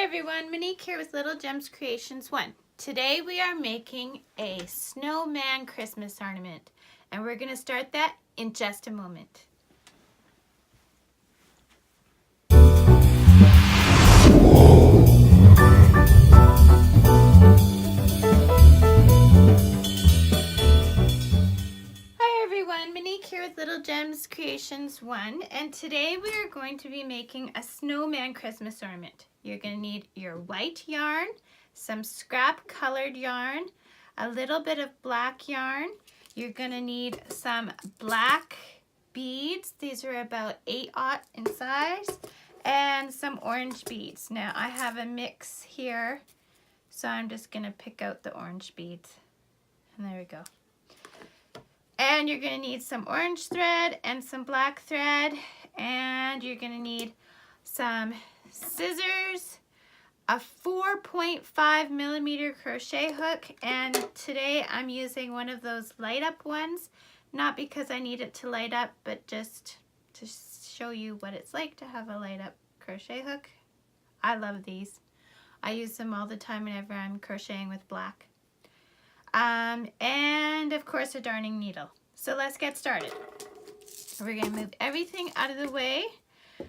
everyone, Monique here with Little Gems Creations 1. Today we are making a snowman Christmas ornament, and we're going to start that in just a moment. Hi everyone, Monique here with Little Gems Creations 1, and today we are going to be making a snowman Christmas ornament. You're going to need your white yarn, some scrap colored yarn, a little bit of black yarn. You're going to need some black beads. These are about 8/0 in size, and some orange beads. Now I have a mix here, so I'm just going to pick out the orange beads. And there we go. And you're going to need some orange thread and some black thread, and you're going to need some scissors, a 4.5 millimeter crochet hook, and today I'm using one of those light up ones, not because I need it to light up, but just to show you what it's like to have a light up crochet hook. I love these. I use them all the time whenever I'm crocheting with black. And of course a darning needle. So let's get started. We're going to move everything out of the way,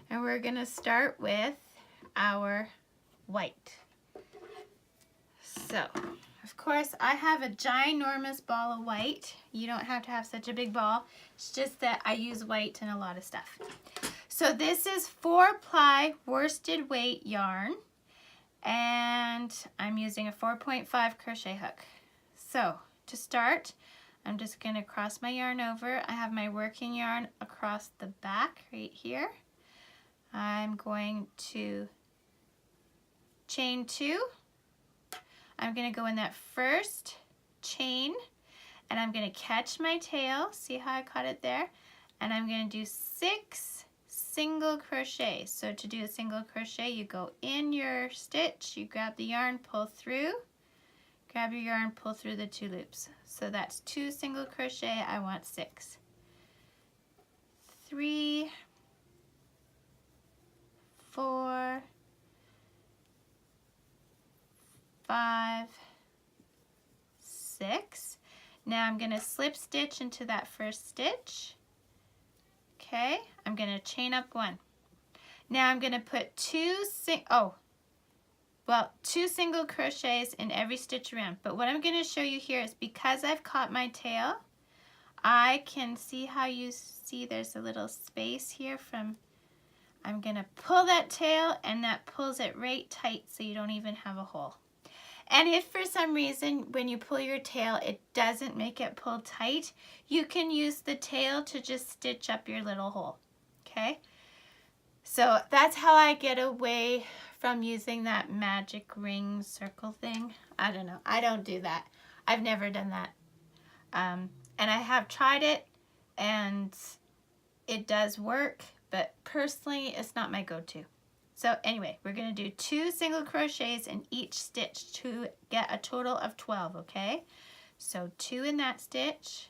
and we're going to start with our white. So, of course, I have a ginormous ball of white. You don't have to have such a big ball. It's just that I use white in a lot of stuff. So this is 4-ply worsted weight yarn, and I'm using a 4.5 crochet hook. So to start, I'm just going to cross my yarn over. I have my working yarn across the back right here. I'm going to chain 2. I'm going to go in that first chain, and I'm going to catch my tail. See how I caught it there? And I'm going to do 6 single crochets. So to do a single crochet, you go in your stitch, you grab the yarn, pull through, grab your yarn, pull through the 2 loops. So that's 2 single crochet. I want 6. 3, 4, 5, 6. Now I'm going to slip stitch into that first stitch. Okay, I'm going to chain up 1. Now I'm going to put 2 single crochets in every stitch around. But what I'm going to show you here is, because I've caught my tail, I can see how you see there's a little space here from, I'm going to pull that tail, and that pulls it right tight so you don't even have a hole. And if for some reason when you pull your tail it doesn't make it pull tight, you can use the tail to just stitch up your little hole. Okay? So that's how I get away from using that magic ring circle thing. I don't know. I don't do that. I've never done that. And I have tried it, and it does work, but personally it's not my go-to. So anyway, we're going to do 2 single crochets in each stitch to get a total of 12, okay? So 2 in that stitch,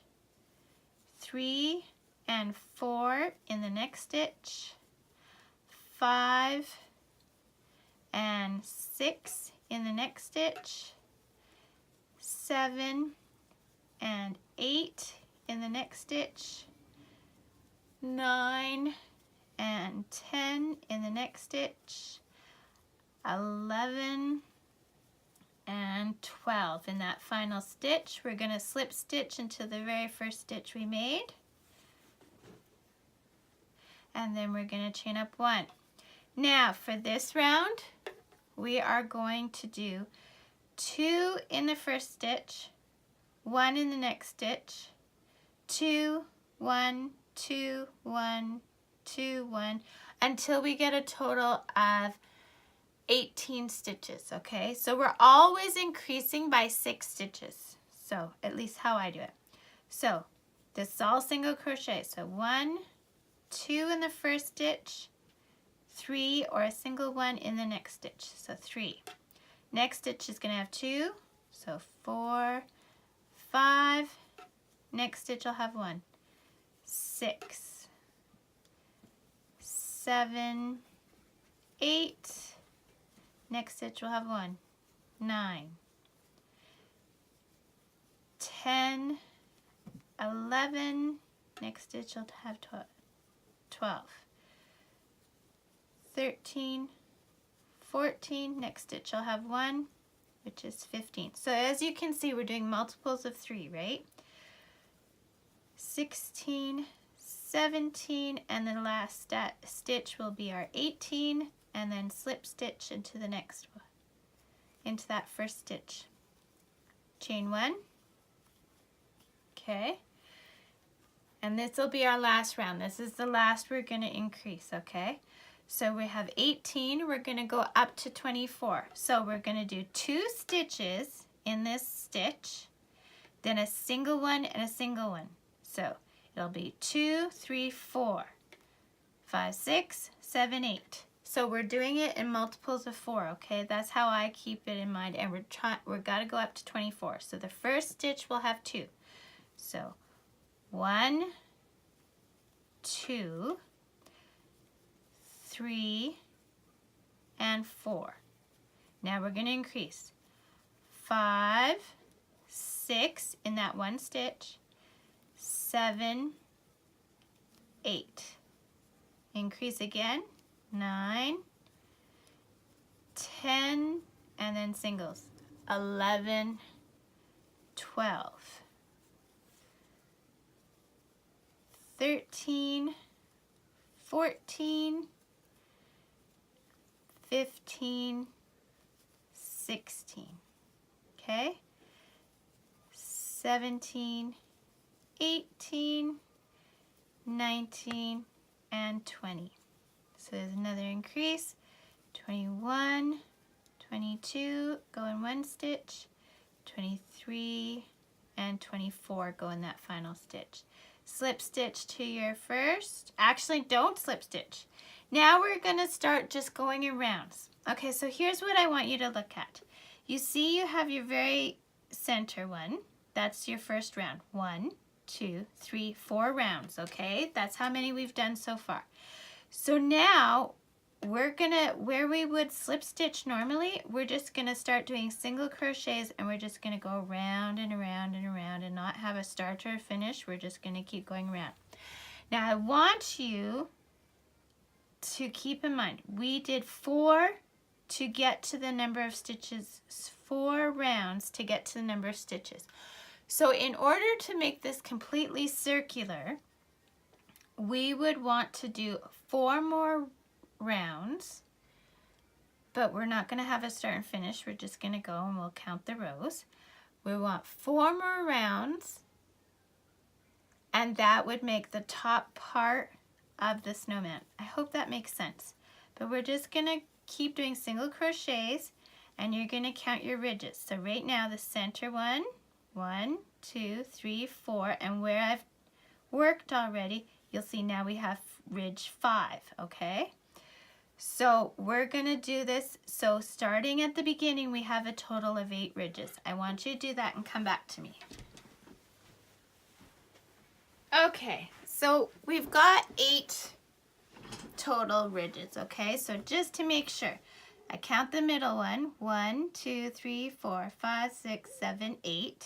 3 and 4 in the next stitch, 5 and 6 in the next stitch, 7 and 8 in the next stitch, 9 and 10 in the next stitch, 11 and 12 in that final stitch. We're going to slip stitch into the very first stitch we made, and then we're going to chain up 1. Now for this round we are going to do 2 in the first stitch, 1 in the next stitch, 2, 1, 2, 1, 2, 1, until we get a total of 18 stitches, okay? So we're always increasing by 6 stitches. So at least how I do it. So this is all single crochet. So 1, 2 in the first stitch, 3 or a single 1 in the next stitch. So 3. Next stitch is going to have 2. So 4, 5. Next stitch I'll have 1. 6. 7, 8, next stitch will have 1, 9, 10, 11, next stitch will have 12, 13, 14, next stitch will have 1, which is 15. So as you can see, we're doing multiples of 3, right? 16, 17, and the last stitch will be our 18, and then slip stitch into the next one, into that first stitch. Chain 1, okay, and this will be our last round. This is the last we're going to increase, okay? So we have 18, we're going to go up to 24. So we're going to do 2 stitches in this stitch, then a single one and a single one. So it'll be 2, 3, 4, 5, 6, 7, 8. So we're doing it in multiples of 4, okay? That's how I keep it in mind, and we're got to go up to 24. So the first stitch will have 2. So 1, 2, 3, and 4. Now we're going to increase 5, 6 in that one stitch, 7, 8. Increase again, 9, 10, and then singles, 11, 12, 13, 14, 15, 16, okay, 17, 18, 19, and 20. So there's another increase, 21, 22, go in one stitch, 23, and 24, go in that final stitch. Slip stitch to your first, actually don't slip stitch. Now we're going to start just going in rounds. Okay, so here's what I want you to look at. You see you have your very center one. That's your first round. 1, 2, 3, 4 rounds, okay? That's how many we've done so far. So now we're gonna, where we would slip stitch normally, we're just gonna start doing single crochets, and we're just gonna go around and around and around and not have a start or a finish. We're just gonna keep going around. Now I want you to keep in mind, we did 4 to get to the number of stitches, 4 rounds to get to the number of stitches. So in order to make this completely circular, we would want to do 4 more rounds, but we're not going to have a start and finish. We're just going to go and we'll count the rows. We want 4 more rounds, and that would make the top part of the snowman. I hope that makes sense. But we're just going to keep doing single crochets, and you're going to count your ridges. So right now the center one, 1, 2, 3, 4, and where I've worked already, you'll see now we have ridge 5, okay? So we're going to do this. So starting at the beginning, we have a total of 8 ridges. I want you to do that and come back to me. Okay, so we've got 8 total ridges, okay? So just to make sure, I count the middle one, 1, 2, 3, 4, 5, 6, 7, 8.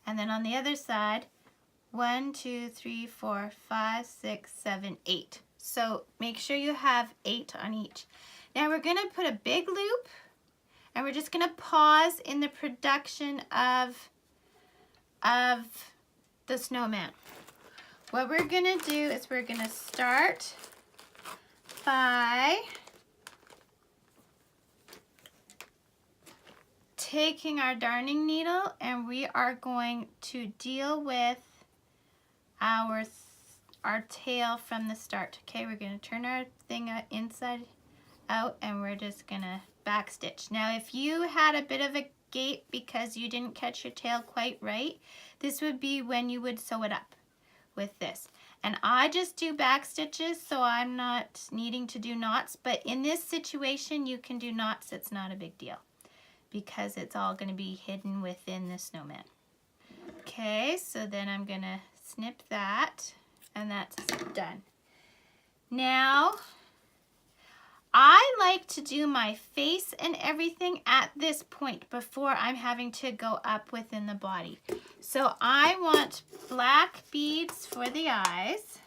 And then on the other side, 1, 2, 3, 4, 5, 6, 7, 8. So make sure you have 8 on each. Now we're going to put a big loop, and we're just going to pause in the production of the snowman. What we're going to do is we're going to start by taking our darning needle, and we are going to deal with our tail from the start. Okay, we're going to turn our thing inside out, and we're just going to back stitch. Now if you had a bit of a gap because you didn't catch your tail quite right, this would be when you would sew it up with this. And I just do back stitches, so I'm not needing to do knots, but in this situation you can do knots. It's not a big deal because it's all going to be hidden within the snowman. Okay, so then I'm going to snip that, and that's done. Now I like to do my face and everything at this point before I'm having to go up within the body. So I want black beads for the eyes.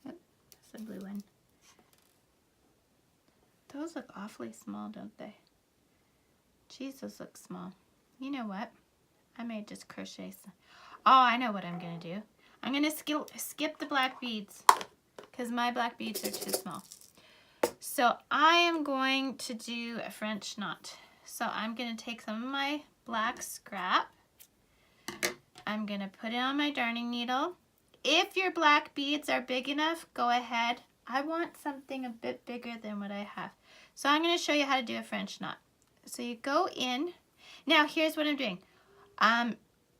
Oh, that's a blue one. Those look awfully small, don't they? Geez, those look small. You know what? I may just crochet some. Oh, I know what I'm going to do. I'm going to skip the black beads because my black beads are too small. So I am going to do a French knot. So I'm going to take some of my black scrap. I'm going to put it on my darning needle. If your black beads are big enough, go ahead. I want something a bit bigger than what I have. So I'm going to show you how to do a French knot. So you go in. Now here's what I'm doing.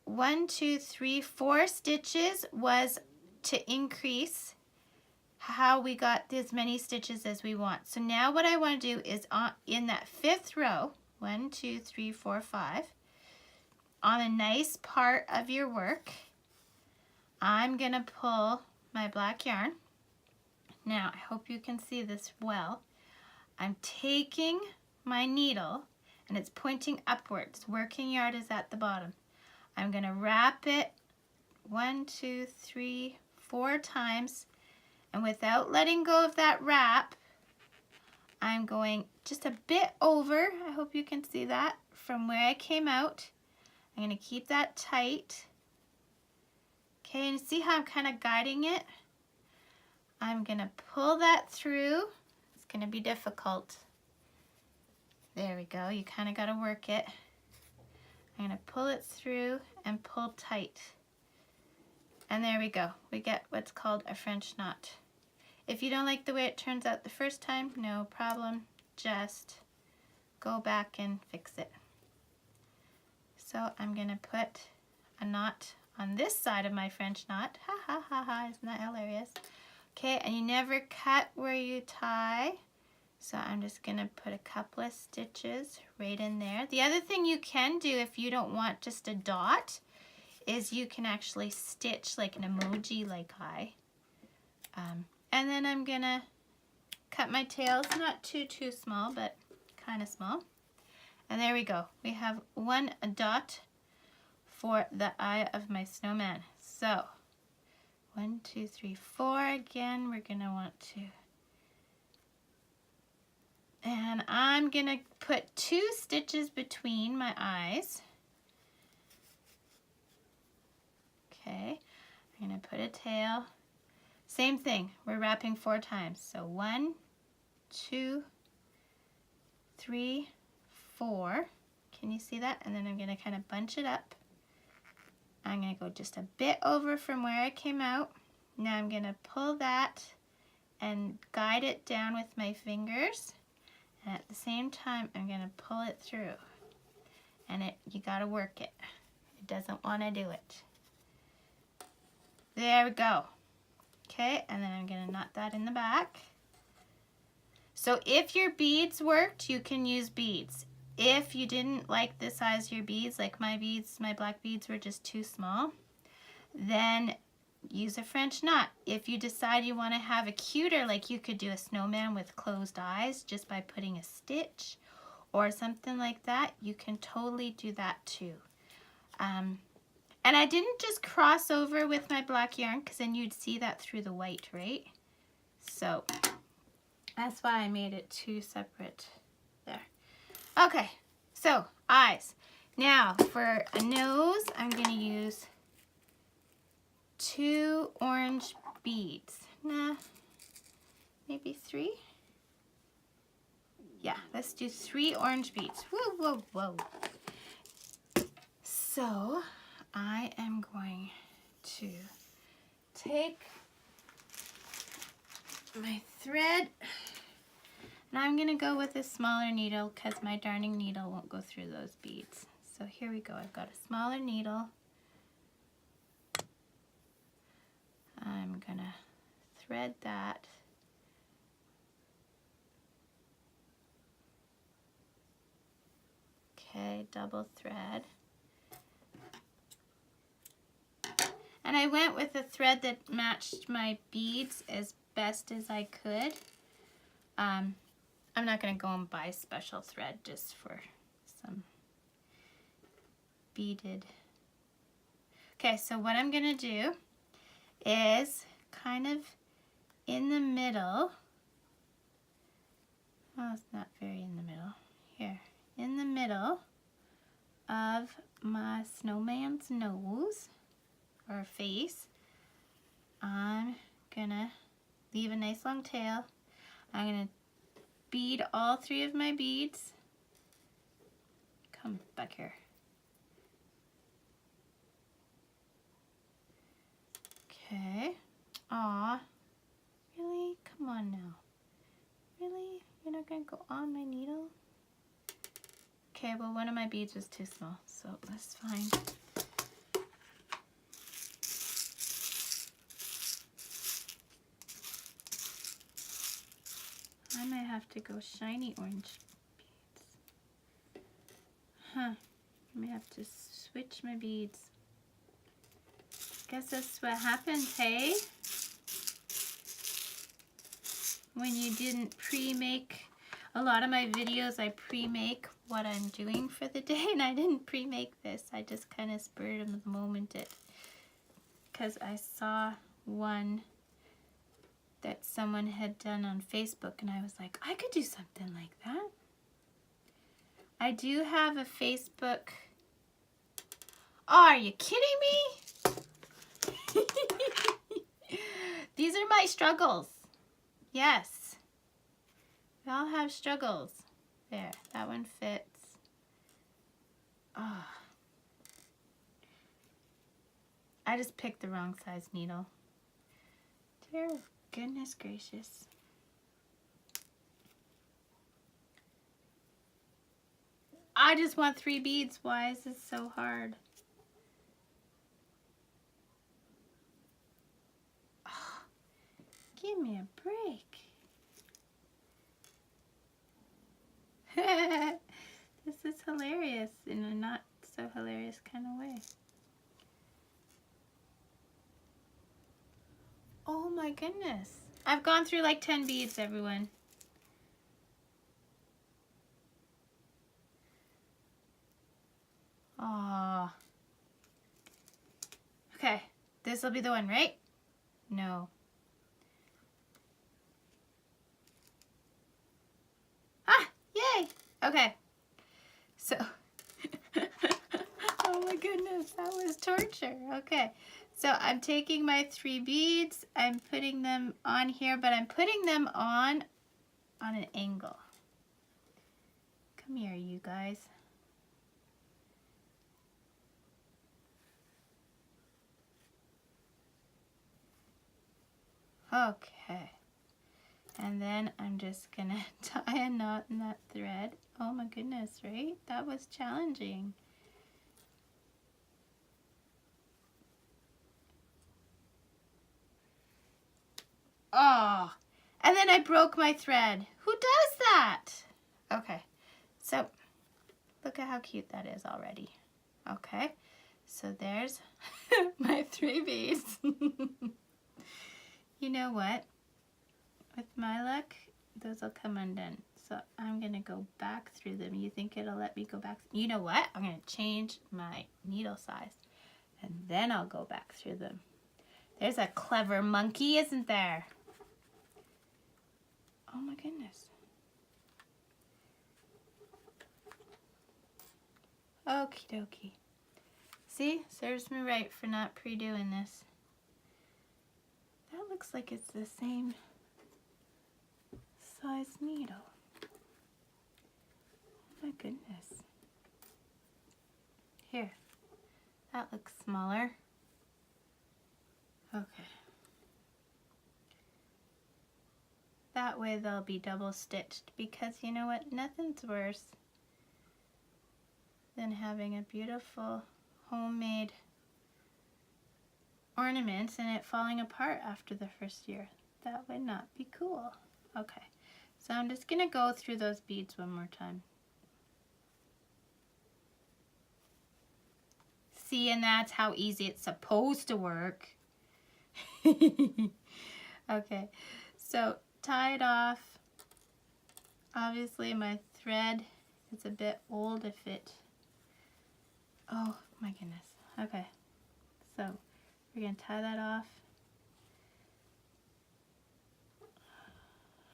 1, 2, 3, 4 stitches was to increase how we got as many stitches as we want. So now what I want to do is in that 5th row, 1, 2, 3, 4, 5, on a nice part of your work, I'm going to pull my black yarn. Now I hope you can see this well. I'm taking my needle and it's pointing upwards. Working yard is at the bottom. I'm going to wrap it 1, 2, 3, 4 times, and without letting go of that wrap, I'm going just a bit over. I hope you can see that from where I came out. I'm going to keep that tight. Okay, and see how I'm kind of guiding it? I'm going to pull that through. It's going to be difficult. There we go. You kind of got to work it. I'm going to pull it through and pull tight. And there we go. We get what's called a French knot. If you don't like the way it turns out the first time, no problem. Just go back and fix it. So I'm going to put a knot on this side of my French knot. Ha ha ha ha, isn't that hilarious? Okay, and you never cut where you tie. So I'm just going to put a couple of stitches right in there. The other thing you can do if you don't want just a dot is you can actually stitch like an emoji like I. And then I'm going to cut my tails, not too small, but kind of small. And there we go. We have one dot for the eye of my snowman. So 1, 2, 3, 4. Again, we're going to want to. And I'm going to put 2 stitches between my eyes. Okay, I'm going to put a tail. Same thing, we're wrapping 4 times. So 1, 2, 3, 4. Can you see that? And then I'm going to kind of bunch it up. I'm going to go just a bit over from where I came out. Now I'm going to pull that and guide it down with my fingers. And at the same time, I'm going to pull it through. And you got to work it. It doesn't want to do it. There we go. Okay, and then I'm going to knot that in the back. So if your beads worked, you can use beads. If you didn't like the size of your beads, like my beads, my black beads were just too small, then use a French knot. If you decide you want to have a cuter, like you could do a snowman with closed eyes just by putting a stitch or something like that, you can totally do that too. And I didn't just cross over with my black yarn because then you'd see that through the white, right? So that's why I made it 2 separate there. Okay, so eyes. Now for a nose, I'm going to use 2 orange beads. Nah, maybe 3? Yeah, let's do 3 orange beads. Whoa, whoa, whoa. So I am going to take my thread and I'm going to go with a smaller needle because my darning needle won't go through those beads. So here we go. I've got a smaller needle. I'm going to thread that. Okay, double thread. And I went with a thread that matched my beads as best as I could. I'm not going to go and buy special thread just for some beaded. Okay, so what I'm going to do is kind of in the middle. Oh, it's not very in the middle. Here, in the middle of my snowman's nose or face, I'm gonna leave a nice long tail. I'm gonna bead all 3 of my beads. Come back here. Okay. Aw. Really? Come on now. Really? You're not gonna go on my needle? Okay, well, one of my beads was too small, so that's fine. I might have to go shiny orange beads. Huh. I may have to switch my beads. Guess that's what happens, hey? When you didn't pre-make. A lot of my videos I pre-make what I'm doing for the day, and I didn't pre-make this. I just kind of spurred of the moment it, because I saw one that someone had done on Facebook, and I was like, I could do something like that. I do have a Facebook. Oh, are you kidding me? These are my struggles. Yes. We all have struggles. There, that one fits. Oh. I just picked the wrong size needle. Dear goodness gracious. I just want 3 beads. Why is this so hard? Oh, give me a break. This is hilarious in a not so hilarious kind of way. Oh my goodness. I've gone through like 10 beads, everyone. Aww. Okay, this will be the one, right? No. Ah, yay! Okay, so, oh my goodness, that was torture. Okay, so I'm taking my 3 beads, I'm putting them on here, but I'm putting them on an angle. Come here, you guys. Okay, and then I'm just gonna tie a knot in that thread. Oh my goodness, right? That was challenging. Oh, and then I broke my thread. Who does that? Okay, so look at how cute that is already. Okay, so there's my 3 beads. You know what? With my luck, those will come undone. So I'm going to go back through them. You think it'll let me go back? You know what? I'm going to change my needle size. And then I'll go back through them. There's a clever monkey, isn't there? Oh my goodness. Okie dokie. See? Serves me right for not pre-doing this. That looks like it's the same size needle. Oh my goodness. Here. That looks smaller. Okay. That way they'll be double stitched, because you know what? Nothing's worse than having a beautiful homemade ornament and it falling apart after the first year. That would not be cool. Okay, so I'm just gonna go through those beads one more time. See, and that's how easy it's supposed to work. Okay, So tie it off. Obviously my thread is a bit old if it, oh my goodness. Okay, so we're going to tie that off.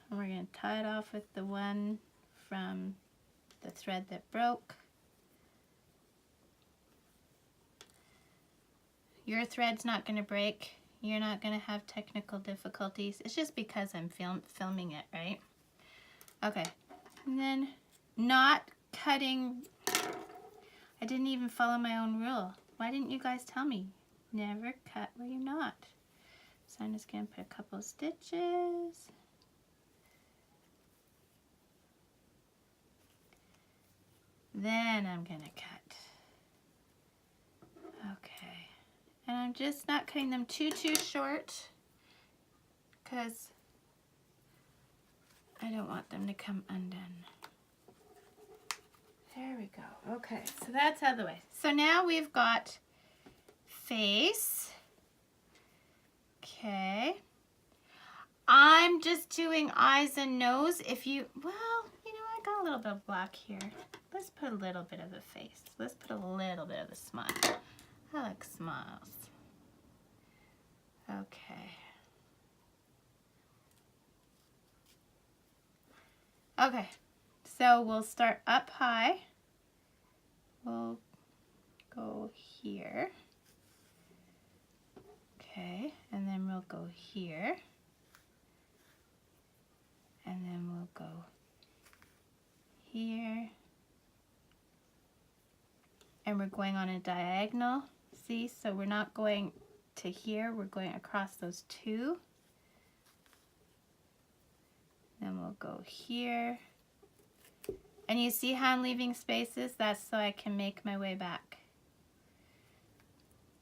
And we're going to tie it off with the one from the thread that broke. Your thread's not going to break. You're not going to have technical difficulties. It's just because I'm filming it, right? Okay, and then not cutting. I didn't even follow my own rule. Why didn't you guys tell me? Never cut where you're not. So I'm just going to put a couple of stitches. Then I'm going to cut. Okay. And I'm just not cutting them too short because I don't want them to come undone. There we go. Okay, so that's out of the way. So now we've got face. Okay. I'm just doing eyes and nose. If you, well, you know, I got a little bit of black here. Let's put a little bit of the face. Let's put a little bit of the smile. I like smiles. Okay. Okay, so we'll start up high. We'll go here. Okay, and then we'll go here. And then we'll go here. And we're going on a diagonal. See, so we're not going to here, we're going across those two. Then we'll go here. And you see how I'm leaving spaces? That's so I can make my way back.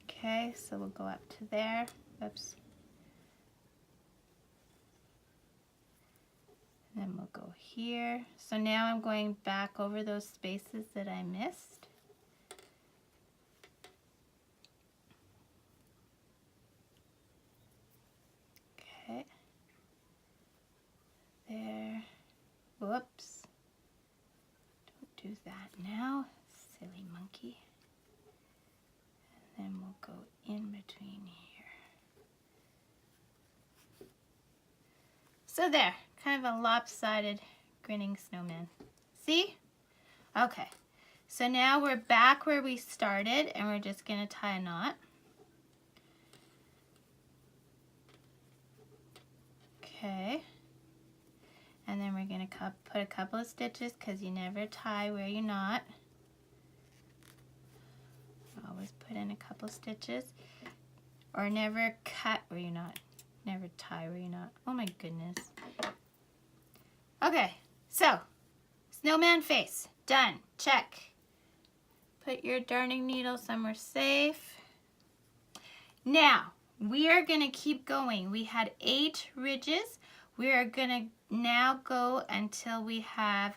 Okay, so we'll go up to there. Oops. And then we'll go here. So now I'm going back over those spaces that I missed. Okay. There. Whoops. Don't do that now, silly monkey. And then we'll go in between here. So there, kind of a lopsided grinning snowman. See? Okay. So now we're back where we started and we're just going to tie a knot. Okay. And then we're going to put a couple of stitches because you never tie where you're not. Always put in a couple stitches. Or never cut where you're not. Never tie where you're not. Oh my goodness. Okay, so snowman face. Done. Check. Put your darning needle somewhere safe. Now, we are going to keep going. We had 8 ridges. We are going to now go until we have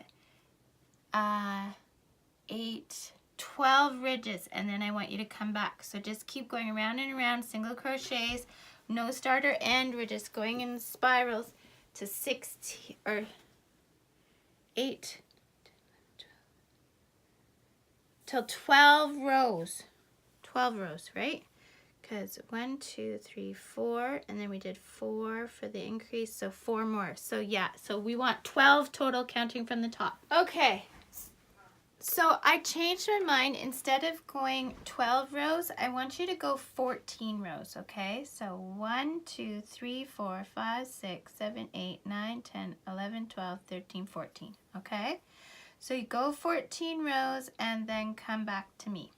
12 ridges, and then I want you to come back. So just keep going around and around, single crochets, no start or end. We're just going in spirals to 16 or 8 till 12 rows. 12 rows, right? Because 1, 2, 3, 4, and then we did 4 for the increase, so 4 more. So yeah, so we want 12 total counting from the top. Okay, so I changed my mind. Instead of going 12 rows, I want you to go 14 rows, okay? So 1, 2, 3, 4, 5, 6, 7, 8, 9, 10, 11, 12, 13, 14, okay? So you go 14 rows and then come back to me.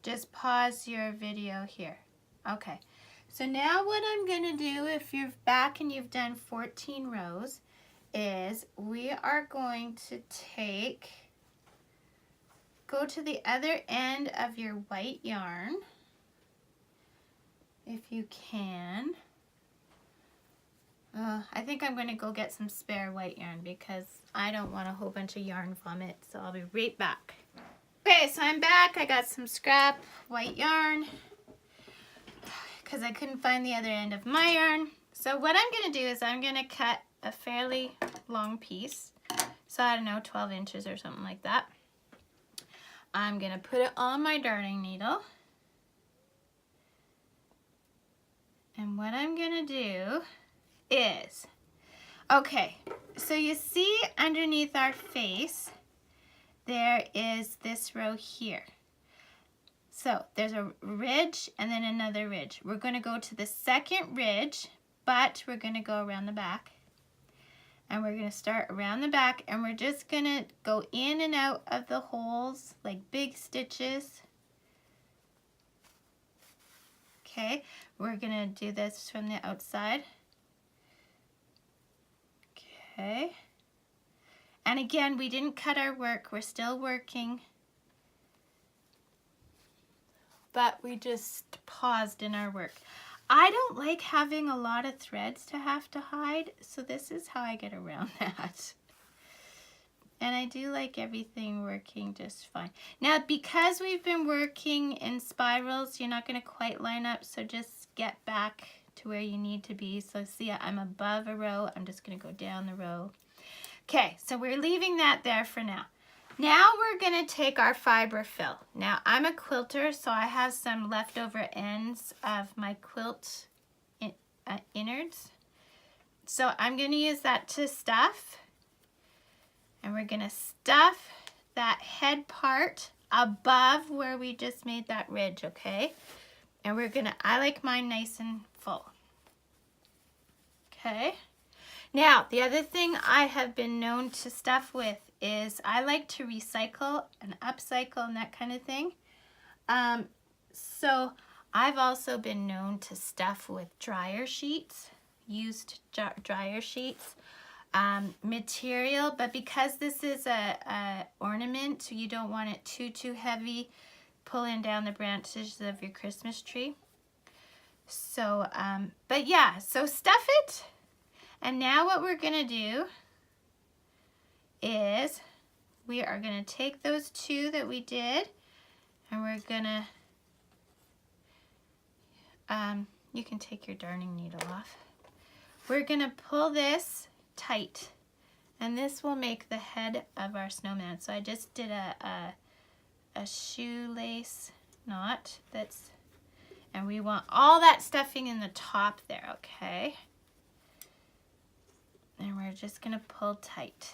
Just pause your video here. Okay, so now what I'm gonna do, if you're back and you've done 14 rows, is we are going to go to the other end of your white yarn, if you can. I think I'm gonna go get some spare white yarn because I don't want a whole bunch of yarn vomit, so I'll be right back. Okay, so I'm back. I got some scrap white yarn. because I couldn't find the other end of my yarn. So what I'm going to do is I'm going to cut a fairly long piece. So I don't know, 12 inches or something like that. I'm going to put it on my darning needle. And what I'm going to do is, okay, so you see underneath our face, there is this row here. So there's a ridge and then another ridge. We're going to go to the second ridge, but we're going to go around the back. And we're going to start around the back, and we're just going to go in and out of the holes like big stitches. Okay, we're going to do this from the outside. Okay. And again, we didn't cut our work. We're still working. But we just paused in our work. I don't like having a lot of threads to have to hide, so this is how I get around that. And I do like everything working just fine. Now, because we've been working in spirals, you're not going to quite line up, so just get back to where you need to be. So see, I'm above a row. I'm just going to go down the row. Okay, so we're leaving that there for now. Now we're going to take our fiber fill. Now I'm a quilter, so I have some leftover ends of my quilt innards. So I'm going to use that to stuff. And we're going to stuff that head part above where we just made that ridge, okay? And we're going to, I like mine nice and full. Okay. Now, the other thing I have been known to stuff with is I like to recycle and upcycle and that kind of thing. So I've also been known to stuff with dryer sheets, used dryer sheets, material, but because this is a ornament, so you don't want it too heavy, pulling down the branches of your Christmas tree. So, but yeah, so stuff it. And now what we're going to do is we are going to take those two that we did, and we're going to, you can take your darning needle off. We're going to pull this tight, and this will make the head of our snowman. So I just did a shoelace knot that's, and we want all that stuffing in the top there, okay? And we're just going to pull tight.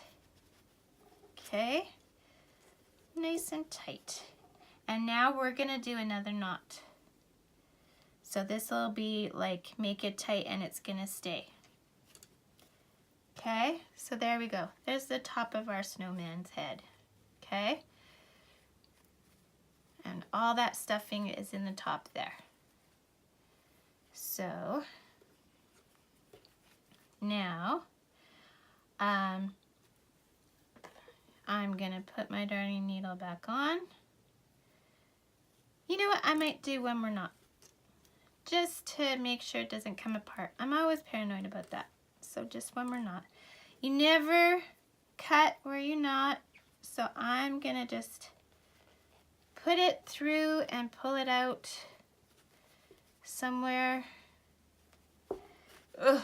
Okay? Nice and tight. And now we're going to do another knot. So this will be like, make it tight and it's going to stay. Okay? So there we go. There's the top of our snowman's head. Okay? And all that stuffing is in the top there. So now I'm going to put my darning needle back on. You know what? I might do one more knot just to make sure it doesn't come apart. I'm always paranoid about that. So just one more knot. You never cut where you knot. So I'm going to just put it through and pull it out somewhere. Ugh.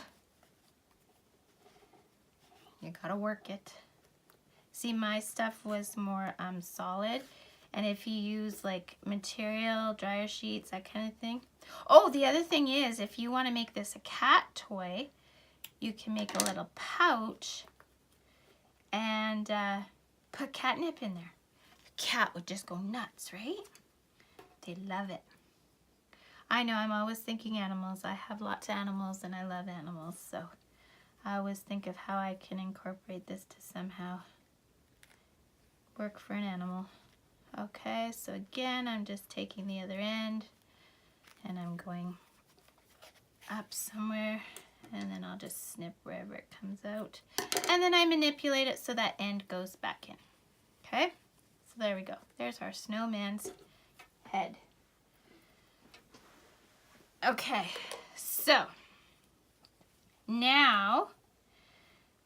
You gotta work it. See, my stuff was more solid, and if you use like material, dryer sheets, that kind of thing. Oh, the other thing is, if you want to make this a cat toy, you can make a little pouch and put catnip in there. The cat would just go nuts, right? They love it. I know, I'm always thinking animals. I have lots of animals and I love animals, so I always think of how I can incorporate this to somehow work for an animal. Okay, so again, I'm just taking the other end and I'm going up somewhere, and then I'll just snip wherever it comes out. And then I manipulate it so that end goes back in. Okay, so there we go. There's our snowman's head. Okay, so now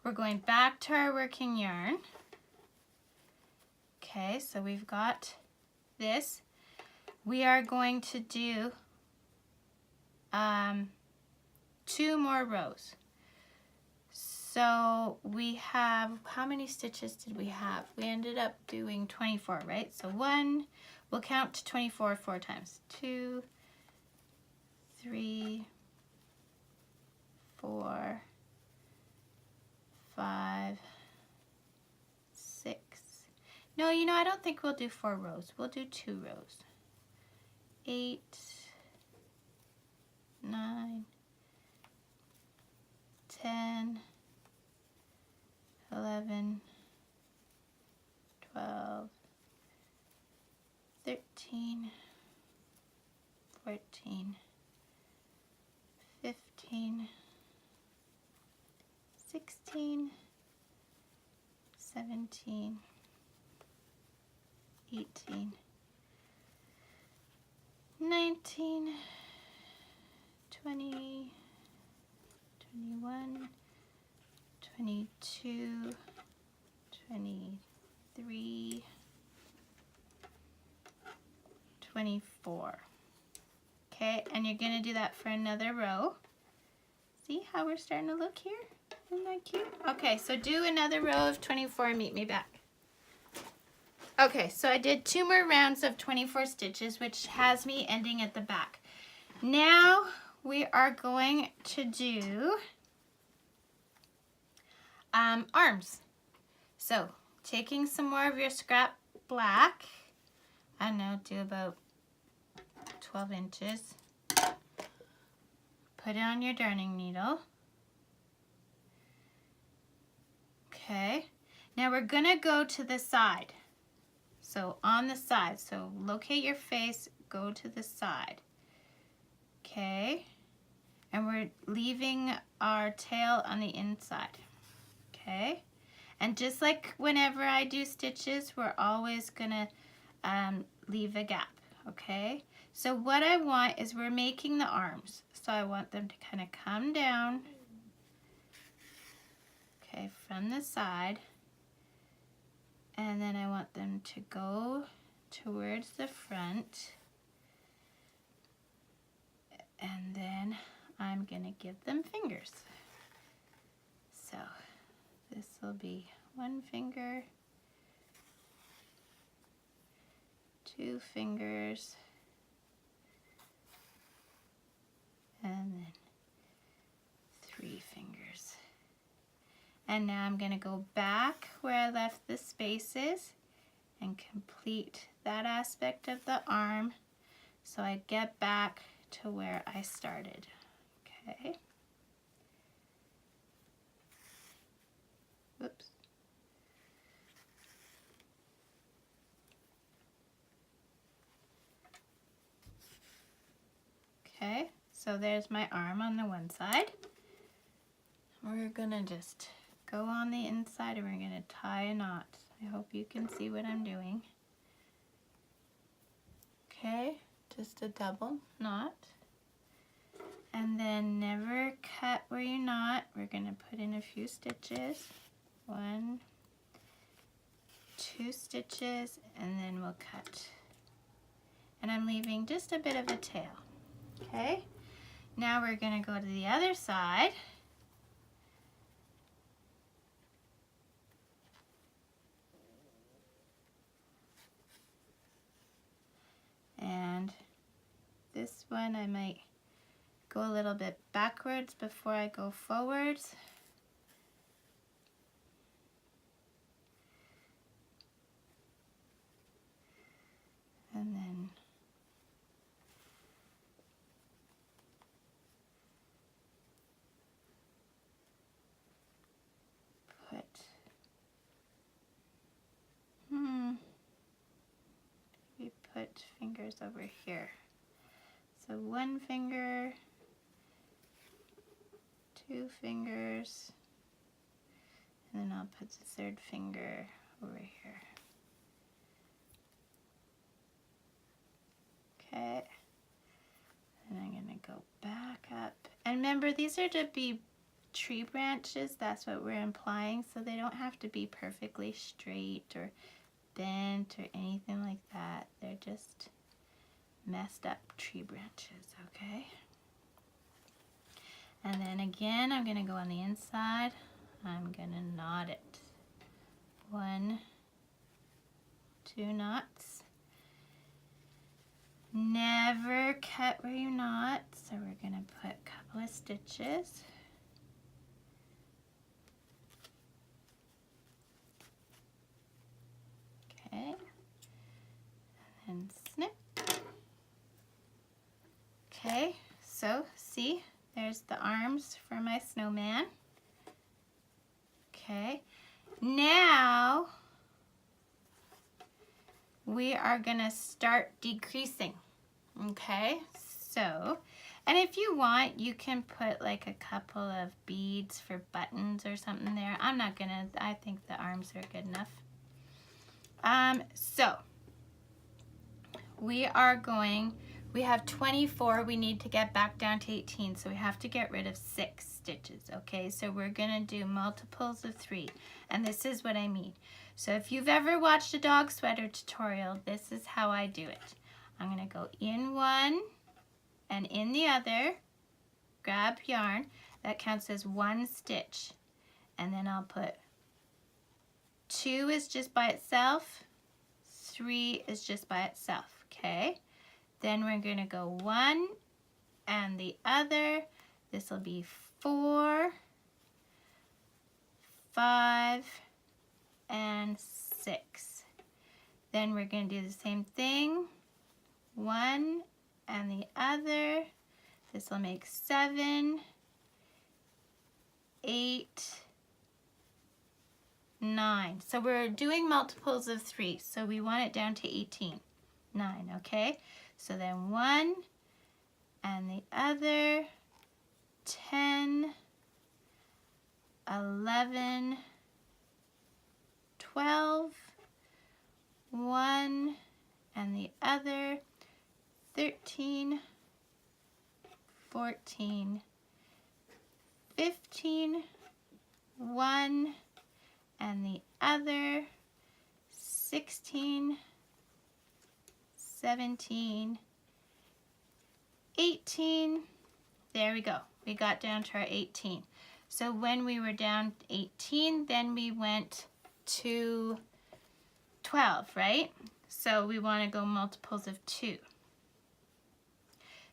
we're going back to our working yarn. Okay, so we've got this. We are going to do 2 more rows. So we have, how many stitches did we have? We ended up doing 24, right? So we'll count to 24 4 times. 2, 3, 4, 5, 6. No, you know, I don't think we'll do 4 rows. We'll do 2 rows. 8, 9, 10, 11, 12, 13, 14, 15, 16, 17, 18, 19, 20, 21, 22, 23, 24. Okay, and you're going to do that for another row. See how we're starting to look here? Isn't that cute? Okay, so do another row of 24 and meet me back. Okay, so I did 2 more rounds of 24 stitches, which has me ending at the back. Now we are going to do arms. So taking some more of your scrap black, I don't know, do about 12 inches. Put it on your darning needle. Okay, now we're gonna go to the side. So on the side, so locate your face, go to the side. Okay, and we're leaving our tail on the inside. Okay, and just like whenever I do stitches, we're always gonna leave a gap. Okay, so what I want is we're making the arms, so I want them to kind of come down, okay, from the side, and then I want them to go towards the front, and then I'm gonna give them fingers. So this will be 1 finger, 2 fingers, and then 3 fingers. And now I'm going to go back where I left the spaces and complete that aspect of the arm so I get back to where I started. Okay. Whoops. Okay, so there's my arm on the one side. We're gonna just go on the inside and we're gonna tie a knot. I hope you can see what I'm doing. Okay, just a double knot. And then never cut where you're not. We're gonna put in a few stitches. 1, 2 stitches, and then we'll cut. And I'm leaving just a bit of a tail. Okay, now we're gonna go to the other side. And this one I might go a little bit backwards before I go forwards. And then put we put fingers over here. So 1 finger, 2 fingers, and then I'll put the 3rd finger over here. Okay, and I'm gonna go back up. And remember, these are to be tree branches, that's what we're implying, so they don't have to be perfectly straight or bent or anything like that. They're just messed up tree branches, okay? And then again, I'm gonna go on the inside. I'm gonna knot it. 1, 2 knots. Never cut where you knot, so we're gonna put a couple of stitches. Okay, and then snip. Okay, so see, there's the arms for my snowman. Okay, now we are gonna start decreasing. Okay, so, and if you want, you can put like a couple of beads for buttons or something there. I'm not gonna, I think the arms are good enough. So we have 24, we need to get back down to 18, so we have to get rid of 6 stitches, okay? So we're gonna do multiples of 3, and this is what I mean. So if you've ever watched a dog sweater tutorial, this is how I do it. I'm gonna go in one and in the other, grab yarn, that counts as 1 stitch, and then I'll put 2 is just by itself, 3 is just by itself, okay? Then we're gonna go 1 and the other. This will be 4, 5, and 6. Then we're gonna do the same thing, 1 and the other. This will make 7, 8, 9. So we're doing multiples of 3, so we want it down to 18. 9, okay? So then 1 and the other, 10, 11, 12, 1 and the other, 13, 14, 15, 1 and the other, 16, 17, 18, there we go. We got down to our 18. So when we were down 18, then we went to 12, right? So we want to go multiples of 2.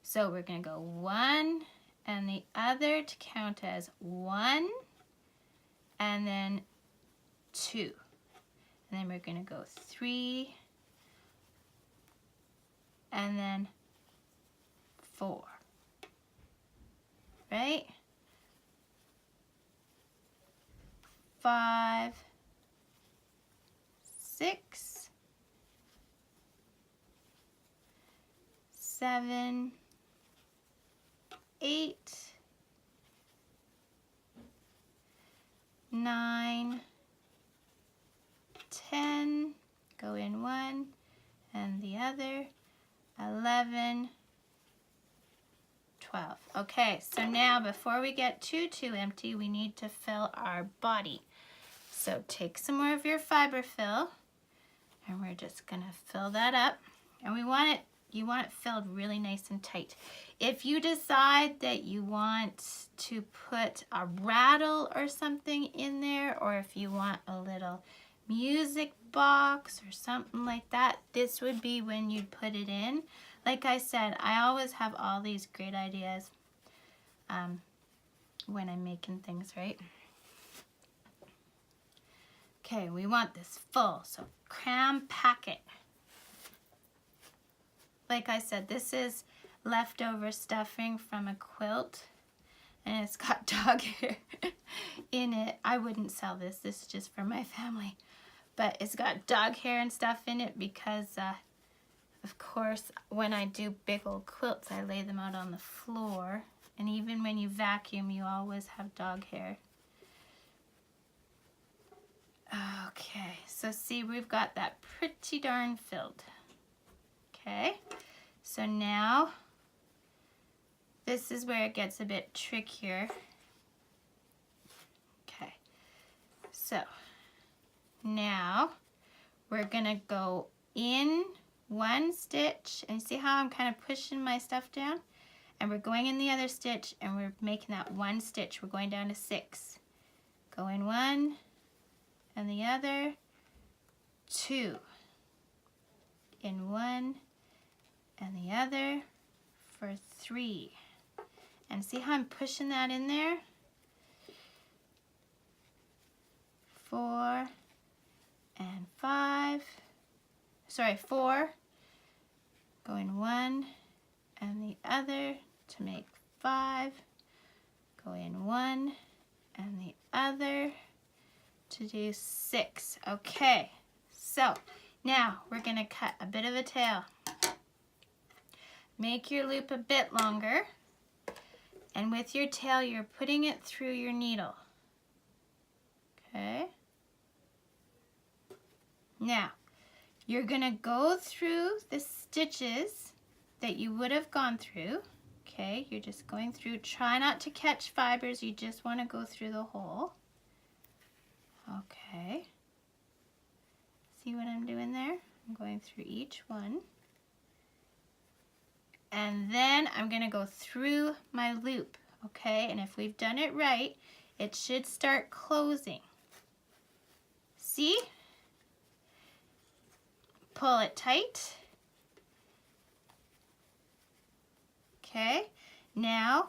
So we're going to go 1 and the other to count as 1, and then 2. And then we're going to go 3, and then 4, right? 5, 6, 7, 8, 9, 10, go in 1 and the other, 11, 12. Okay, so now before we get too empty, we need to fill our body. So take some more of your fiber fill, and we're just gonna fill that up. And you want it filled really nice and tight. If you decide that you want to put a rattle or something in there, or if you want a little music box or something like that, this would be when you'd put it in. Like I said, I always have all these great ideas when I'm making things, right? Okay, we want this full, so cram pack it. Like I said, this is leftover stuffing from a quilt, and it's got dog hair in it. I wouldn't sell this. This is just for my family. But it's got dog hair and stuff in it because, of course, when I do big old quilts, I lay them out on the floor. And even when you vacuum, you always have dog hair. Okay, so see, we've got that pretty darn filled. Okay, so now this is where it gets a bit trickier. Okay, so now we're gonna go in 1 stitch, and see how I'm kind of pushing my stuff down, and we're going in the other stitch and we're making that one stitch. We're going down to 6. Go in 1 and the other, 2, in 1 and the other for 3. And see how I'm pushing that in there? 4 and 5, sorry, 4, go in 1 and the other to make 5, go in 1 and the other to do 6. Okay, so now we're going to cut a bit of a tail. Make your loop a bit longer, and with your tail you're putting it through your needle. Okay. Now, you're going to go through the stitches that you would have gone through. Okay, you're just going through. Try not to catch fibers. You just want to go through the hole. Okay. See what I'm doing there? I'm going through each one. And then I'm going to go through my loop. Okay, and if we've done it right, it should start closing. See? Pull it tight. Okay, now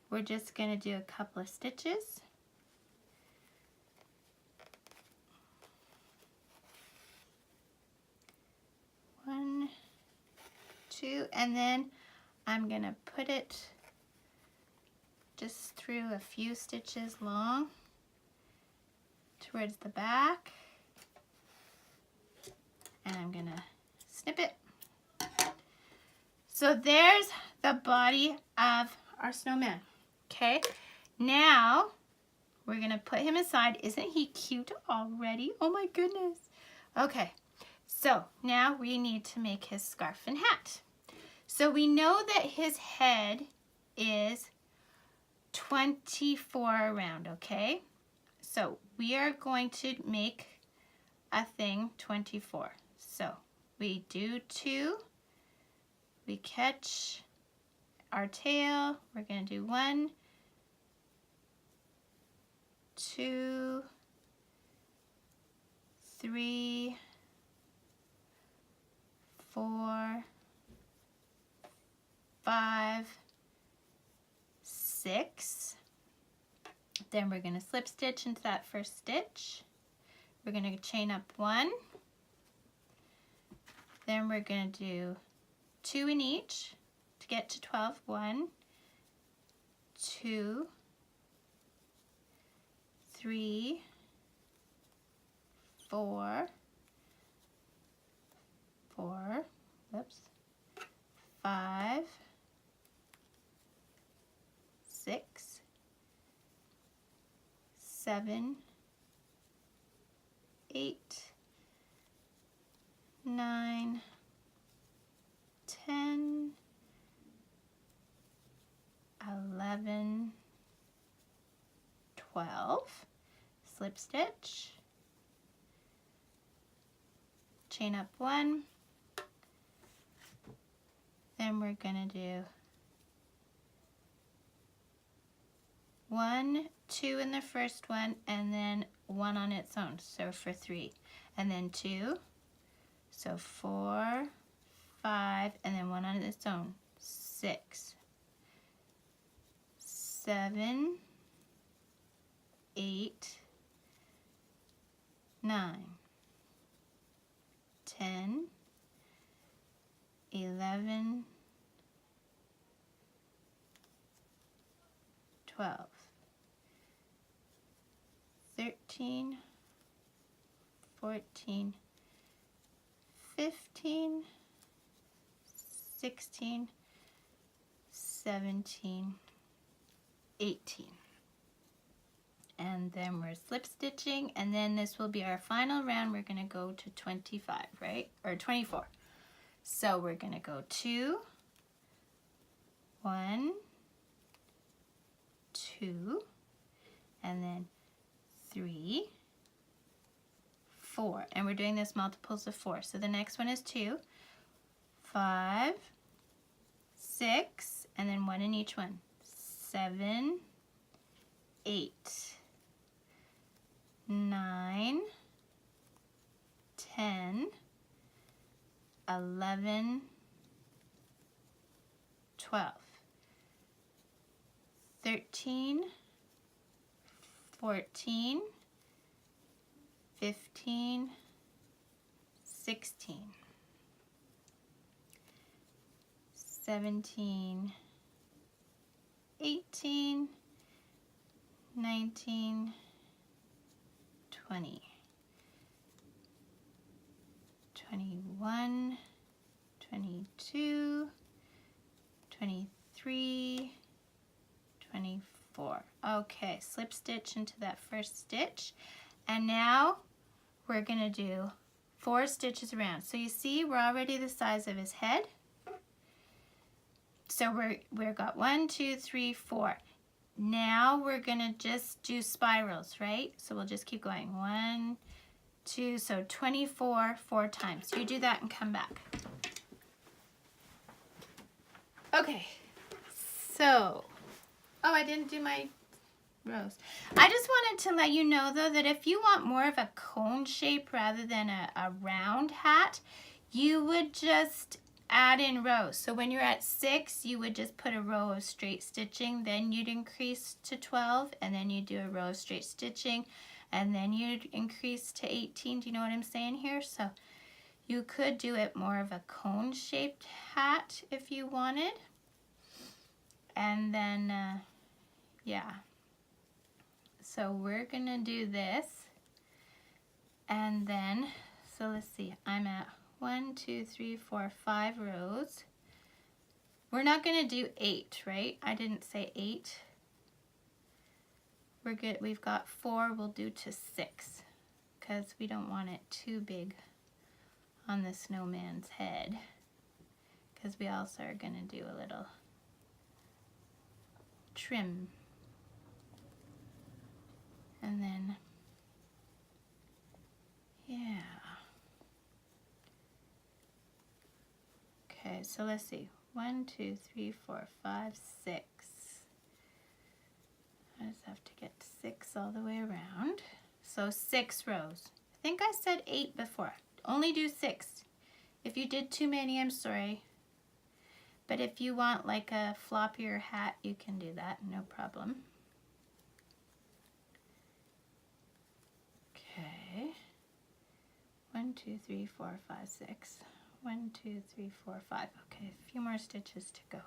we're just going to do a couple of stitches. One, 2, and then I'm going to put it just through a few stitches long towards the back. And I'm going to snip it. So there's the body of our snowman. Okay, now we're going to put him aside. Isn't he cute already? Oh my goodness. Okay, so now we need to make his scarf and hat. So we know that his head is 24 around, okay? So we are going to make a thing 24. So we do 2, we catch our tail, we're going to do 1, 2, 3, 4, 5, 6. Then we're going to slip stitch into that first stitch. We're going to chain up 1. Then we're going to do 2 in each to get to 12. 1, 2, 3, 4, 5, 6, 7, 8, 9, 10, 11, 12, slip stitch, chain up 1, then we're going to do 1, 2 in the first one, and then 1 on its own, so for 3, and then 2, so 4, 5, and then 1 on its own, 6, 7, 8, 9, 10, 11, 12, 13, 14, 15, 16, 17, 18. And then we're slip stitching, and then this will be our final round. We're going to go to 25, right? Or 24. So we're going to go 2, 1, 2, and then 3, 4. And we're doing this multiples of 4. So the next one is 2, 5, 6, and then 1 in each one. 7, 8, 9, 10, 11, 12, 13, 14, 15, 16, 17, 18, 19, 20, 21, 22, 23, 24. Okay, slip stitch into that first stitch, and now we're going to do 4 stitches around. So you see we're already the size of his head. So we've got 1, 2, 3, 4. Now we're going to just do spirals, right? So we'll just keep going. 1, 2, so 24 4 times. You do that and come back. Okay, so, oh, I didn't do my rows. I just wanted to let you know though that if you want more of a cone shape rather than a round hat, you would just add in rows. So when you're at 6, you would just put a row of straight stitching, then you'd increase to 12, and then you'd do a row of straight stitching, and then you'd increase to 18. Do you know what I'm saying here? So you could do it more of a cone shaped hat if you wanted. And then, yeah. So we're gonna do this, and then, so let's see, I'm at 1, 2, 3, 4, 5 rows. We're not gonna do 8, right? I didn't say 8. We're good. We've got 4. We'll do to 6 because we don't want it too big on the snowman's head, because we also are gonna do a little trim. And then, yeah. Okay, so let's see. 1, 2, 3, 4, 5, 6. I just have to get 6 all the way around. So 6 rows. I think I said 8 before. Only do 6. If you did too many, I'm sorry. But if you want like a floppier hat, you can do that, no problem. Okay. 1, 2, 3, 4, 5, 6. 1, 2, 3, 4, 5. Okay, a few more stitches to go.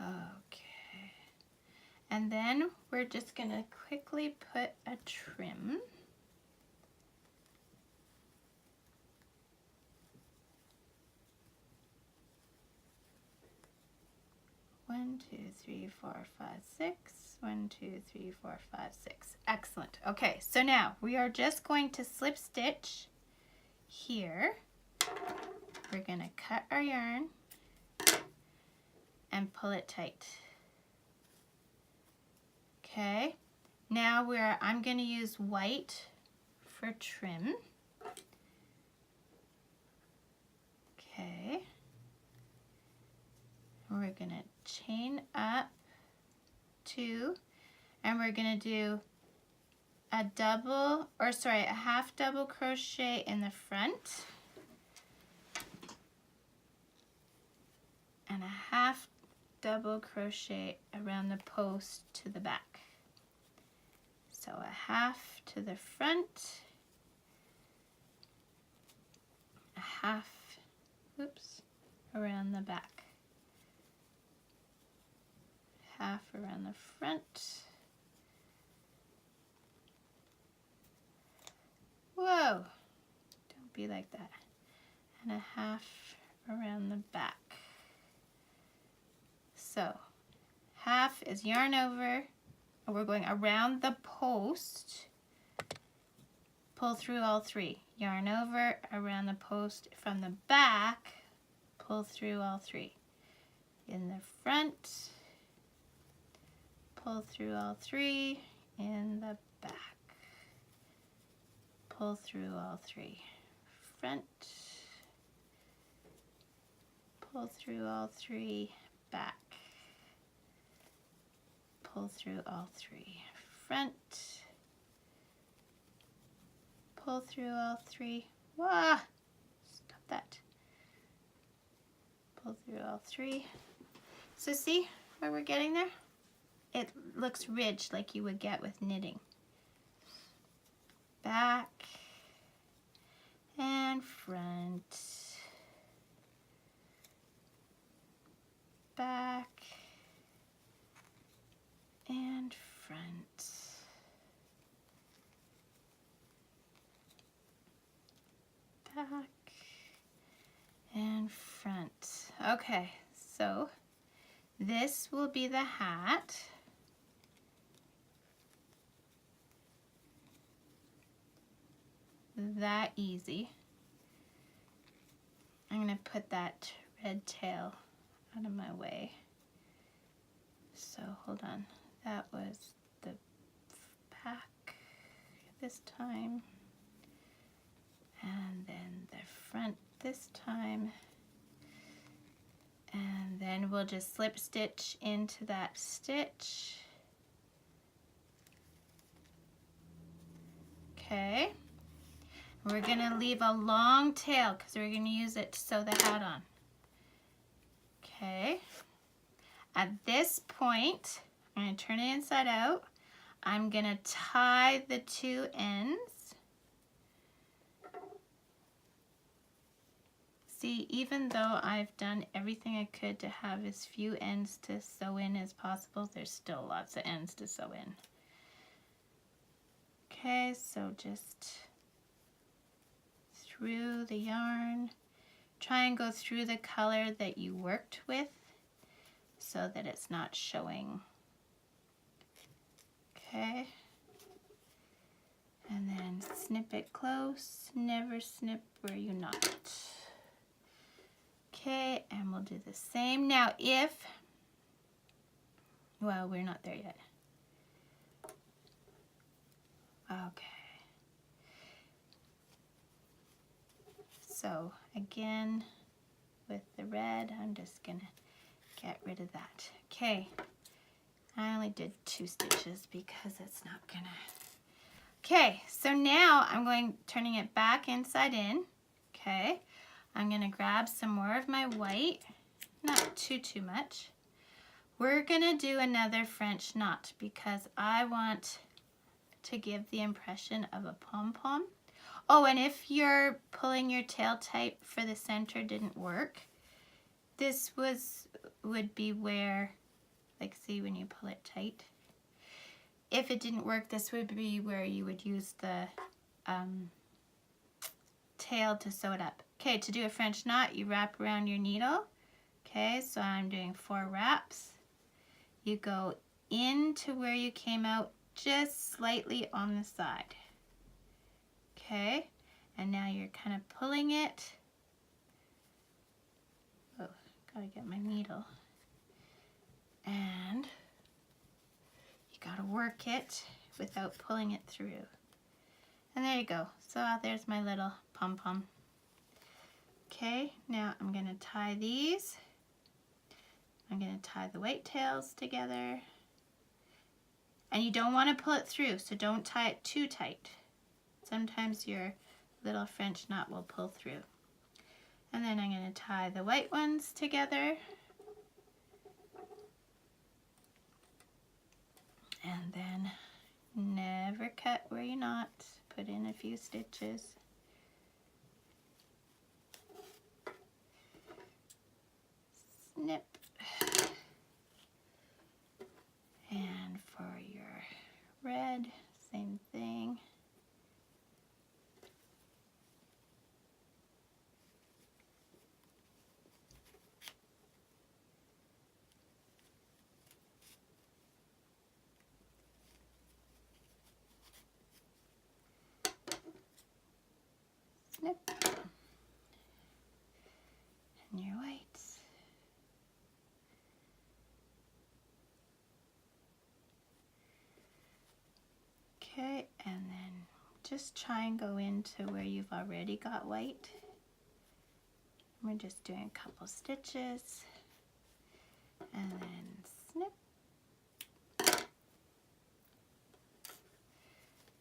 Okay. And then we're just going to quickly put a trim. One, 2, 3, 4, 5, 6. 1, 2, 3, 4, 5, 6. Excellent. Okay, so now we are just going to slip stitch here. We're going to cut our yarn and pull it tight. Okay, now I'm going to use white for trim. Okay, we're going to chain up 2, and we're going to do a half double crochet in the front and a half double crochet around the post to the back. So a half to the front, a half, around the back, half around the front. Whoa, don't be like that. And a half around the back. So half is yarn over, and we're going around the post, pull through all 3. Yarn over, around the post, from the back, pull through all 3. In the front, pull through all 3, in the back, pull through all three. Front, pull through all three, back, pull through all three, front, pull through all three, wah, stop that, pull through all three. So see where we're getting there? It looks ridged like you would get with knitting. Back and front, back and front, back and front. Okay, so this will be the hat. That easy. I'm going to put that red tail out of my way. So hold on. That was the back this time. And then the front this time. And then we'll just slip stitch into that stitch. Okay. We're going to leave a long tail because we're going to use it to sew the hat on. Okay. At this point, I'm going to turn it inside out. I'm going to tie the two ends. See, even though I've done everything I could to have as few ends to sew in as possible, there's still lots of ends to sew in. Okay, so just through the yarn. Try and go through the color that you worked with so that it's not showing. Okay. And then snip it close. Never snip where you're not. Okay, and we'll do the same. Now if, well, we're not there yet. Okay. So again, with the red, I'm just gonna get rid of that. Okay, I only did 2 stitches because it's not gonna. Okay, so now I'm turning it back inside in. Okay, I'm gonna grab some more of my white, not too much. We're gonna do another French knot because I want to give the impression of a pom-pom. Oh, and if you're pulling your tail tight for the center didn't work, this would be where, like see when you pull it tight. If it didn't work, this would be where you would use the tail to sew it up. Okay, to do a French knot, you wrap around your needle. Okay, so I'm doing 4 wraps. You go into where you came out just slightly on the side. Okay, and now you're kind of pulling it. Oh, gotta get my needle. And you gotta work it without pulling it through. And there you go. So there's my little pom-pom. Okay, now I'm gonna tie these. I'm gonna tie the white tails together. And you don't want to pull it through, so don't tie it too tight. Sometimes your little French knot will pull through. And then I'm going to tie the white ones together. And then never cut where you're not. Put in a few stitches. Snip. And for your red, same thing. Snip. And your whites. Okay, and then just try and go into where you've already got white. We're just doing a couple stitches and then snip.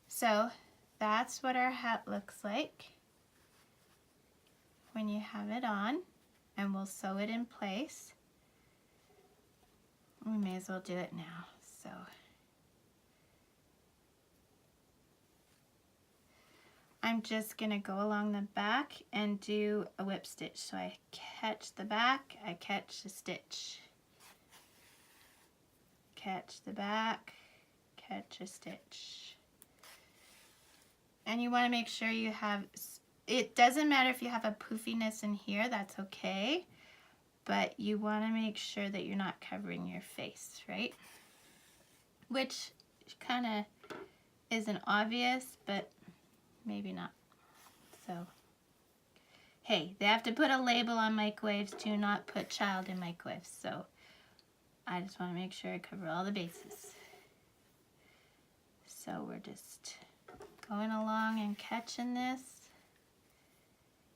So that's what our hat looks like when you have it on, and we'll sew it in place. We may as well do it now. So I'm just going to go along the back and do a whip stitch. So I catch the back, I catch the stitch. Catch the back, catch a stitch. And you want to make sure you have, it doesn't matter if you have a poofiness in here, that's okay. But you want to make sure that you're not covering your face, right? Which kind of isn't obvious, but maybe not. So, hey, they have to put a label on microwaves. Do not put child in microwaves. So, I just want to make sure I cover all the bases. So, we're just going along and catching this.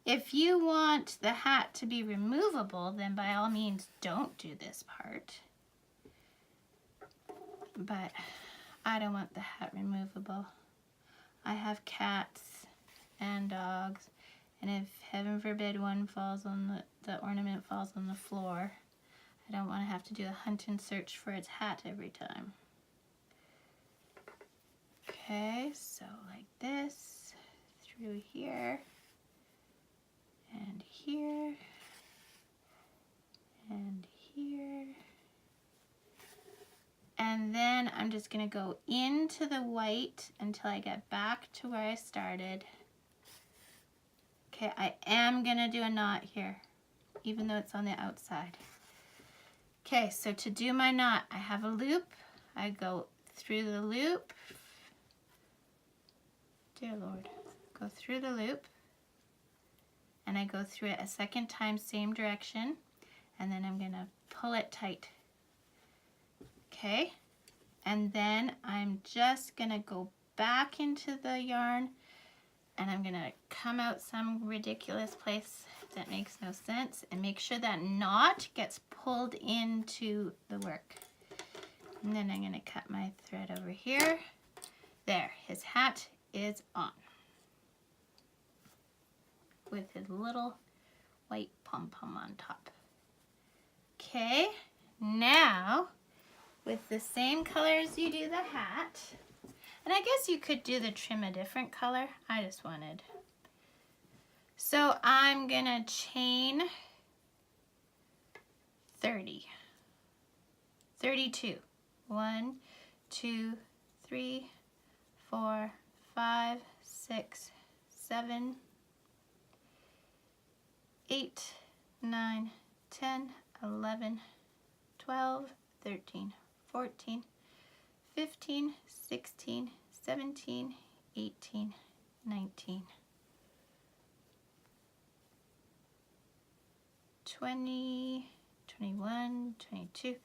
If you want the hat to be removable, then by all means don't do this part. But I don't want the hat removable. I have cats and dogs, and if heaven forbid one falls on the ornament falls on the floor, I don't want to have to do a hunt and search for its hat every time. Okay, so like this, through here, and here, and here. And then I'm just going to go into the white until I get back to where I started. Okay, I am going to do a knot here, even though it's on the outside. Okay, so to do my knot, I have a loop. I go through the loop. Dear Lord. Go through the loop. And I go through it a second time, same direction. And then I'm going to pull it tight. Okay, and then I'm just gonna go back into the yarn and I'm gonna come out some ridiculous place that makes no sense and make sure that knot gets pulled into the work. And then I'm gonna cut my thread over here. There, his hat is on with his little white pom-pom on top. Okay, now with the same color as you do the hat, and I guess you could do the trim a different color. I just wanted. So I'm gonna chain 30, 32. 1, 2, 3, 4, 5, 6, 7, 8, 9, 10, 11, 12, 13, 14, 15, 16, 17, 18, 19, 20, 21, 22,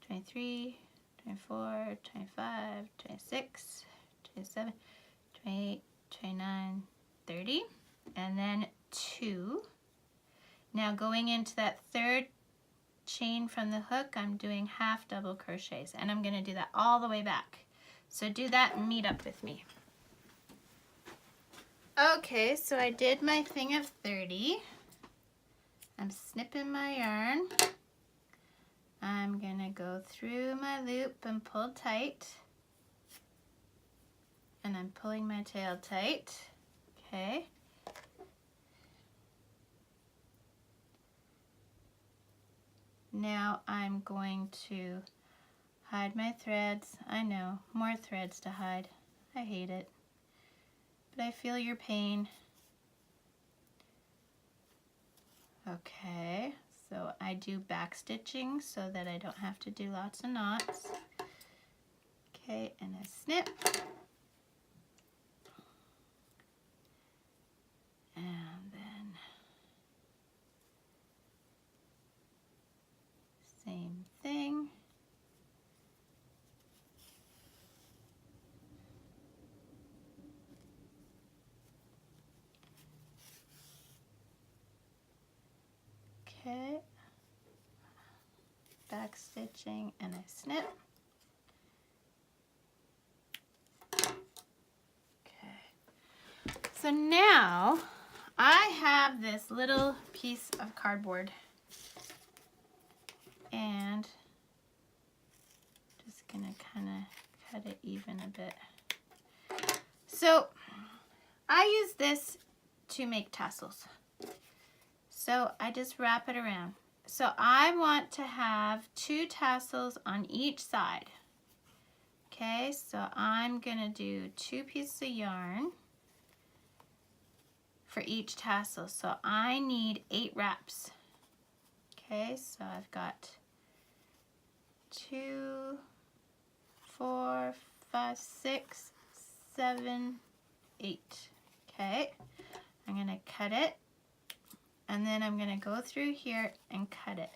23, 24, 25, 26, 27, 28, 29, 30, and then 2. Now going into that third chain from the hook, I'm doing half double crochets, and I'm going to do that all the way back. So do that and meet up with me. Okay, so I did my thing of 30. I'm snipping my yarn. I'm going to go through my loop and pull tight. And I'm pulling my tail tight. Okay. Now I'm going to hide my threads. I know, more threads to hide. I hate it. But I feel your pain. Okay, so I do back stitching so that I don't have to do lots of knots. Okay, and a snip. And then same thing. Okay, back stitching and I snip. Okay, so now I have this little piece of cardboard and just gonna kind of cut it even a bit. So I use this to make tassels. So I just wrap it around. So I want to have 2 tassels on each side. Okay, so I'm gonna do 2 pieces of yarn for each tassel. So I need 8 wraps. Okay, so I've got 2, 4, 5, 6, 7, 8. Okay, I'm gonna cut it and then I'm gonna go through here and cut it.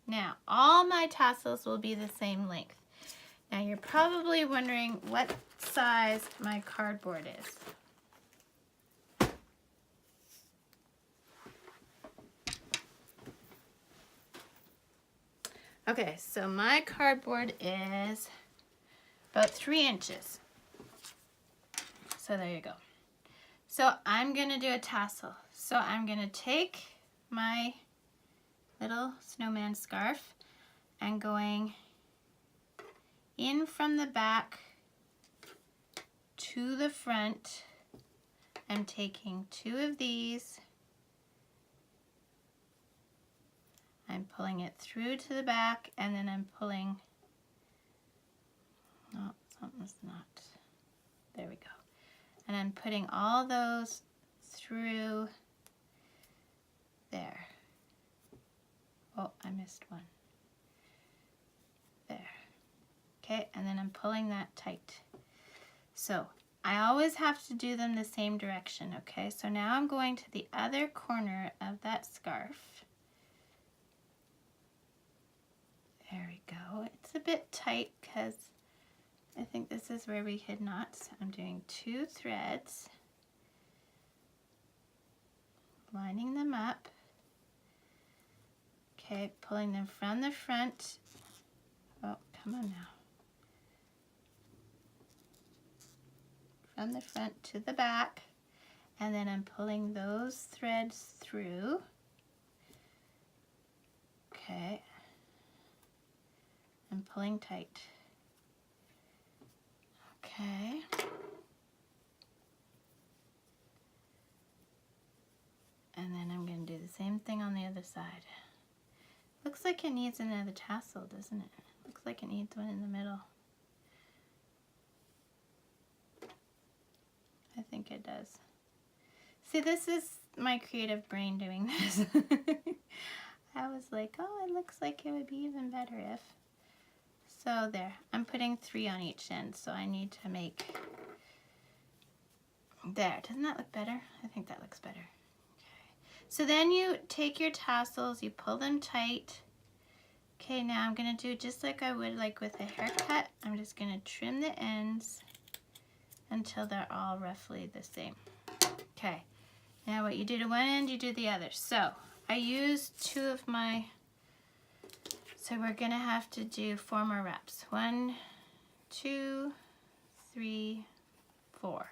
Now, all my tassels will be the same length. Now, you're probably wondering what size my cardboard is. Okay, so my cardboard is about 3 inches. So there you go. So I'm gonna do a tassel. So I'm gonna take my little snowman scarf and going in from the back to the front. I'm taking 2 of these. I'm pulling it through to the back and then I'm pulling, oh, something's not, there we go. And I'm putting all those through there. Oh, I missed one. There. Okay, and then I'm pulling that tight. So I always have to do them the same direction, okay? So now I'm going to the other corner of that scarf. There we go. It's a bit tight because I think this is where we hid knots. I'm doing 2 threads, lining them up. Okay, pulling them from the front. Oh, come on now. From the front to the back. And then I'm pulling those threads through. Okay. I'm pulling tight. Okay. And then I'm going to do the same thing on the other side. Looks like it needs another tassel, doesn't it? Looks like it needs one in the middle. I think it does. See, this is my creative brain doing this. I was like, oh, it looks like it would be even better if. So there, I'm putting 3 on each end, so I need to make, there, doesn't that look better? I think that looks better. Okay. So then you take your tassels, you pull them tight. Okay, now I'm gonna do just like I would like with a haircut. I'm just gonna trim the ends until they're all roughly the same. Okay, now what you do to one end, you do the other. So I used 2 of my, so we're gonna have to do 4 more wraps. 1, 2, 3, 4.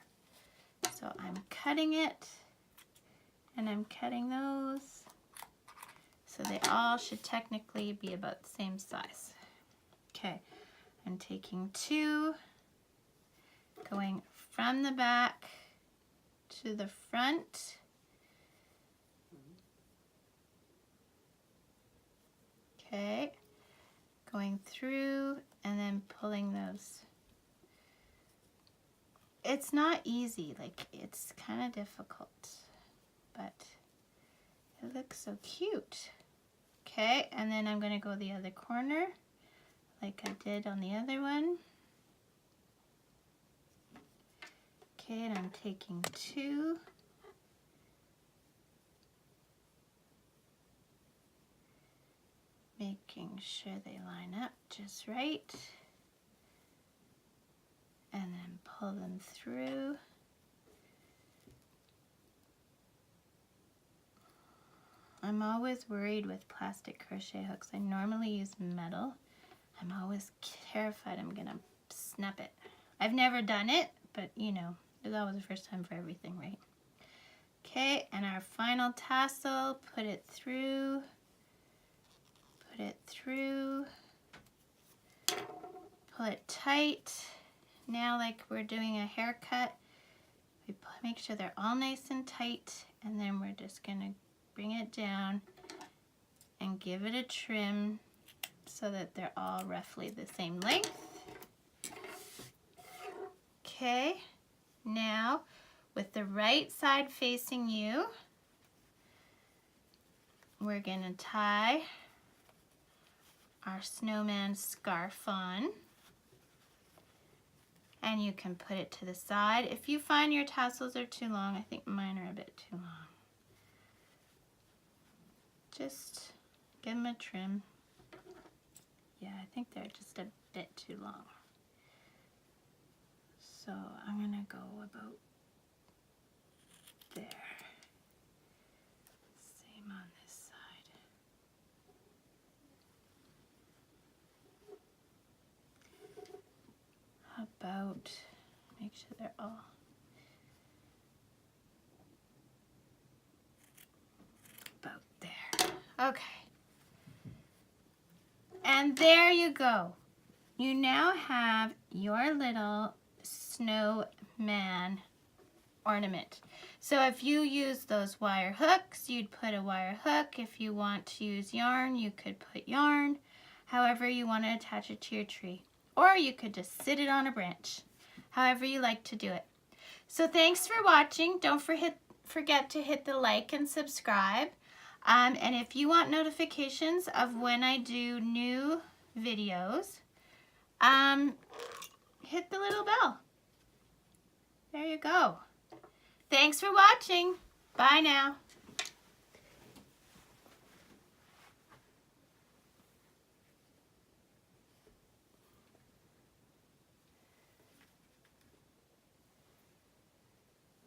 So I'm cutting it, and I'm cutting those. So they all should technically be about the same size. Okay, I'm taking 2, going from the back to the front. Okay, going through and then pulling those. It's not easy, like it's kind of difficult, but it looks so cute. Okay, and then I'm going to go the other corner like I did on the other one. Okay, and I'm taking 2. Making sure they line up just right. And then pull them through. I'm always worried with plastic crochet hooks. I normally use metal. I'm always terrified I'm gonna snap it. I've never done it, but you know, there's always a first time for everything, right? Okay, and our final tassel, put it through, pull it tight. Now, like we're doing a haircut, we make sure they're all nice and tight, and then we're just gonna bring it down and give it a trim so that they're all roughly the same length. Okay, now with the right side facing you, we're gonna tie our snowman scarf on, and you can put it to the side. If you find your tassels are too long, I think mine are a bit too long, just give them a trim. Yeah, I think they're just a bit too long. So I'm gonna go about there. Same on this side. How about, make sure they're all about there. Okay. And there you go. You now have your little snowman ornament. So if you use those wire hooks, you'd put a wire hook. If you want to use yarn, you could put yarn. However you want to attach it to your tree. Or you could just sit it on a branch. However you like to do it. So thanks for watching. Don't forget to hit the like and subscribe. And if you want notifications of when I do new videos, hit the little bell. There you go. Thanks for watching. Bye now.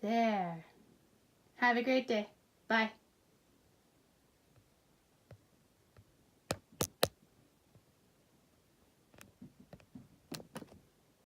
There. Have a great day. Bye.